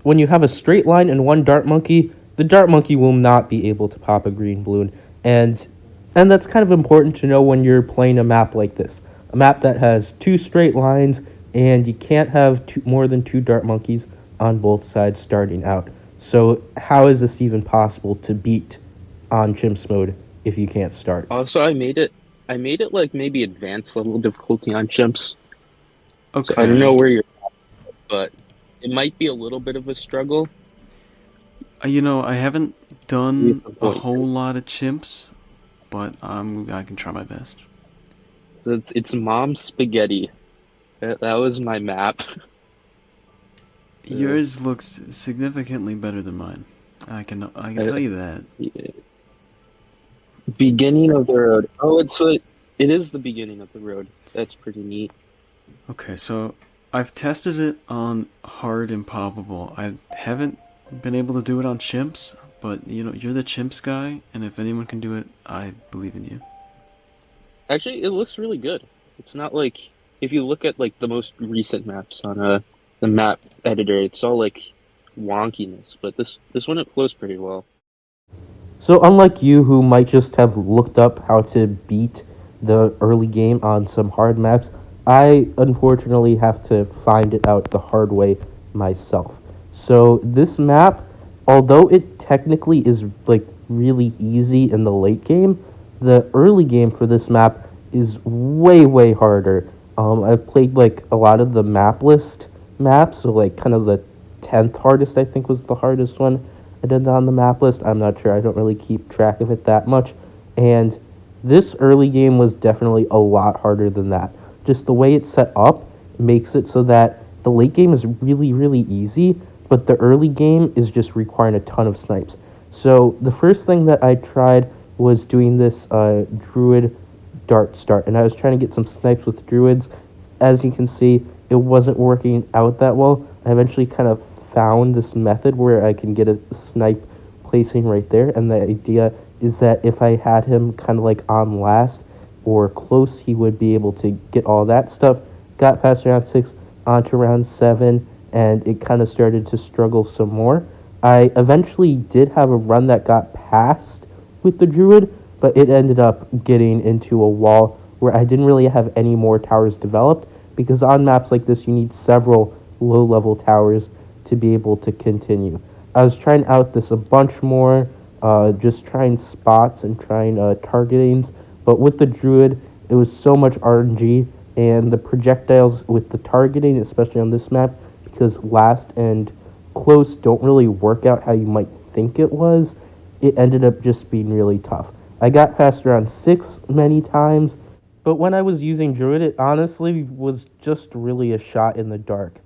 when you have a straight line and one dart monkey, the dart monkey will not be able to pop a green balloon. And that's kind of important to know when you're playing a map like this. A map that has two straight lines, and you can't have more than two dart monkeys on both sides starting out. So how is this even possible to beat on Chimps mode if you can't start? Also, I made it like maybe advanced level difficulty on Chimps. So I don't know Okay. where you're at, but it might be a little bit of a struggle. I haven't Maybe done at some a point. whole lot of chimps, but I can try my best. So it's Mom's Spaghetti. That was my map. So, Yours looks significantly better than mine. I can uh, tell you that. yeah. Beginning of the road. Oh, it is the beginning of the road. That's pretty neat. Okay, so I've tested it on hard impossible. I haven't been able to do it on chimps, but you're the chimps guy, and if anyone can do it, I believe in you. Actually, it looks really good. It's not like if you look at like the most recent maps on the map editor, it's all like wonkiness, but this one it flows pretty well. So unlike you, who might just have looked up how to beat the early game on some hard maps, I unfortunately have to find it out the hard way myself. So this map, although it technically is like really easy in the late game, the early game for this map is way harder. I've played like a lot of the map list maps, so like kind of the 10th hardest I think was the hardest one I did on the map list. I'm not sure. I don't really keep track of it that much. And this early game was definitely a lot harder than that. Just the way it's set up makes it so that the late game is really easy, but the early game is just requiring a ton of snipes. So the first thing that I tried was doing this druid dart start, and I was trying to get some snipes with druids. As you can see, it wasn't working out that well. I eventually kind of found this method where I can get a snipe placing right there, and the idea is that if I had him kind of like on last or close, he would be able to get all that stuff. Got past round 6 onto round 7, and it kind of started to struggle some more. I eventually did have a run that got past with the druid, but it ended up getting into a wall where I didn't really have any more towers developed, because on maps like this you need several low level towers to be able to continue. I was trying out this a bunch more, just trying spots and trying targetings, but with the druid it was so much RNG, and the projectiles with the targeting, especially on this map, because last and close don't really work out how you might think it was, it ended up just being really tough. I got past round 6 many times, but when I was using druid, it honestly was just really a shot in the dark.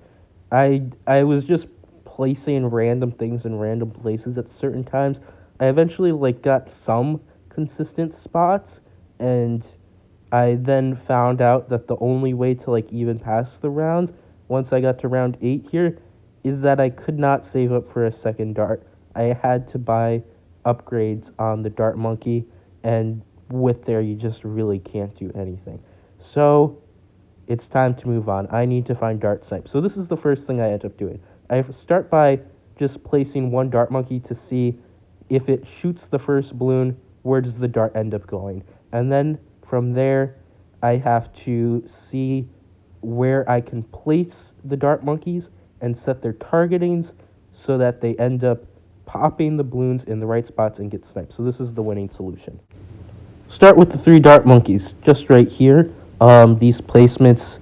I was just placing random things in random places at certain times. I eventually like got some consistent spots, and I then found out that the only way to like even pass the rounds once I got to round 8 here is that I could not save up for a second dart. I had to buy upgrades on the dart monkey, and with there you just really can't do anything. So it's time to move on. I need to find dart snipes. So this is the first thing I end up doing. I start by just placing one dart monkey to see if it shoots the first balloon, where does the dart end up going? And then from there, I have to see where I can place the dart monkeys and set their targetings so that they end up popping the balloons in the right spots and get sniped. So this is the winning solution. Start with the three dart monkeys, just right here. These placements,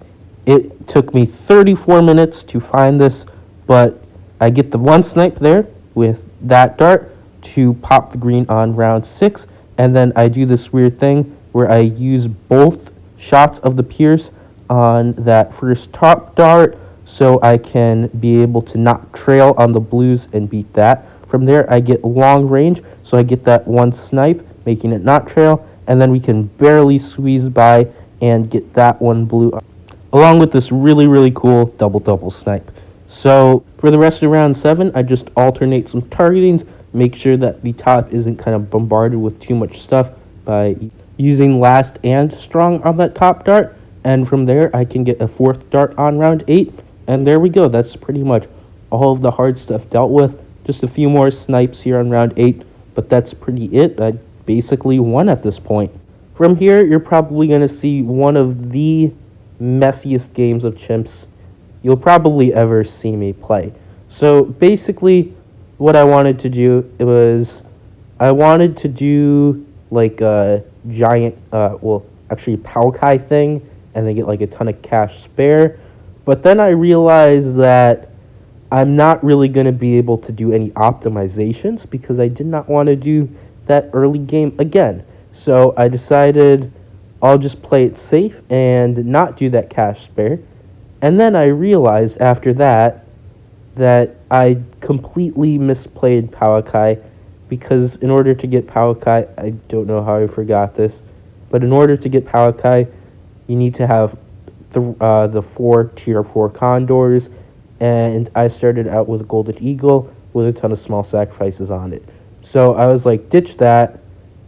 it took me 34 minutes to find this, but I get the one snipe there with that dart to pop the green on round 6, and then I do this weird thing where I use both shots of the pierce on that first top dart so I can be able to not trail on the blues and beat that. From there, I get long range, so I get that one snipe, making it not trail, and then we can barely squeeze by and get that one blue, along with this really cool double snipe. So for the rest of round 7, I just alternate some targetings, make sure that the top isn't kind of bombarded with too much stuff by using last and strong on that top dart, and from there I can get a fourth dart on round 8, and there we go. That's pretty much all of the hard stuff dealt with. Just a few more snipes here on round 8, but that's pretty it. I basically won at this point. From here, you're probably going to see one of the messiest games of Chimps you'll probably ever see me play. So basically, what I wanted to do was I wanted to do like a giant, actually Palkai thing, and then get like a ton of cash spare. But then I realized that I'm not really going to be able to do any optimizations because I did not want to do that early game again. So I decided I'll just play it safe and not do that cash spare. And then I realized after that I completely misplayed Palkai because in order to get Palkai, I don't know how I forgot this, but in order to get Palkai, you need to have the 4 tier 4 condors, and I started out with a golden eagle with a ton of small sacrifices on it. So I was like, ditch that.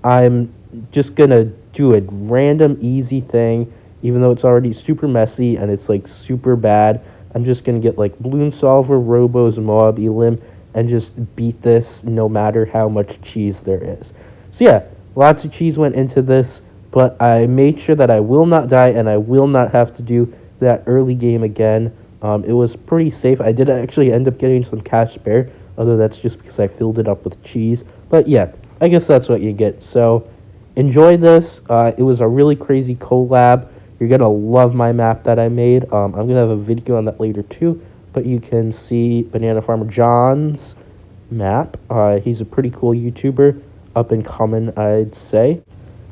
I'm just gonna do a random easy thing, even though it's already super messy and it's like super bad. I'm just gonna get like Bloon Solver, Robos, Moab, Elim, and just beat this no matter how much cheese there is. So yeah, lots of cheese went into this, but I made sure that I will not die and I will not have to do that early game again. It was pretty safe. I did actually end up getting some cash spare, although that's just because I filled it up with cheese. But yeah, I guess that's what you get. So enjoy this. It was a really crazy collab. You're going to love my map that I made. I'm going to have a video on that later too, but you can see Banana Farmer John's map. He's a pretty cool YouTuber, up and coming, I'd say.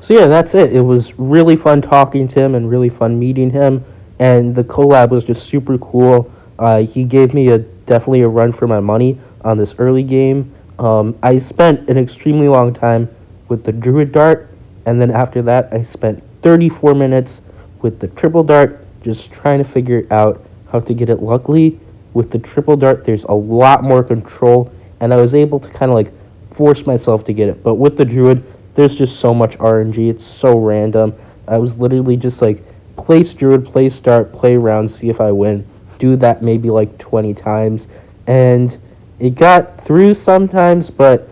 So yeah, that's it. It was really fun talking to him and really fun meeting him, and the collab was just super cool. He gave me definitely a run for my money on this early game. I spent an extremely long time with the Druid Dart, and then after that I spent 34 minutes with the Triple Dart, just trying to figure out how to get it. Luckily, with the Triple Dart, there's a lot more control, and I was able to kind of like force myself to get it. But with the Druid, there's just so much RNG. It's so random. I was literally just like, place Druid, place Dart, play around, see if I win. Do that maybe like 20 times. And it got through sometimes, but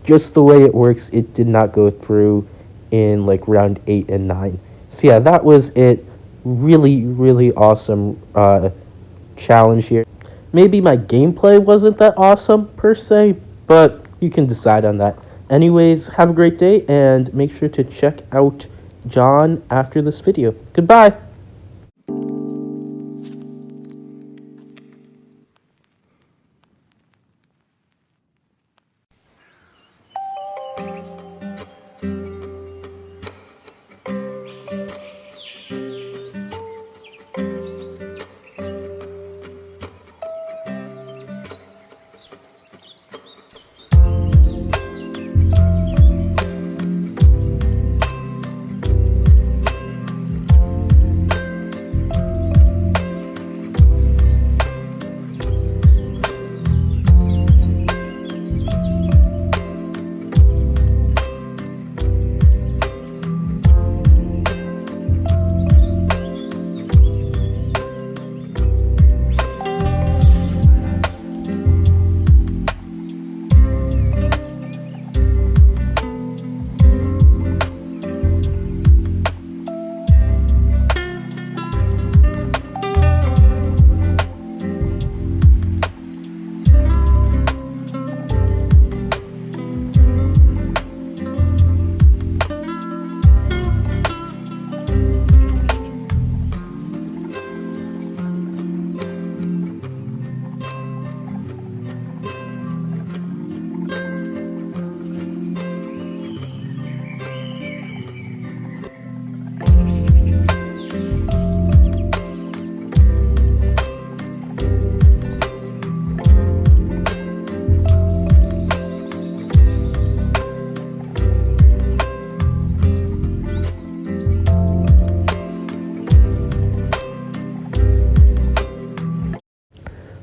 just the way it works, it did not go through in like round 8 and 9. So yeah, that was it. Really, really awesome challenge here. Maybe my gameplay wasn't that awesome per se, but you can decide on that. Anyways, have a great day, and make sure to check out John after this video. Goodbye!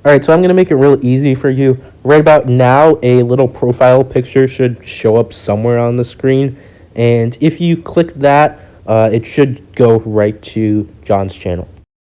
Alright, so I'm going to make it real easy for you. Right about now, a little profile picture should show up somewhere on the screen. And if you click that, it should go right to John's channel.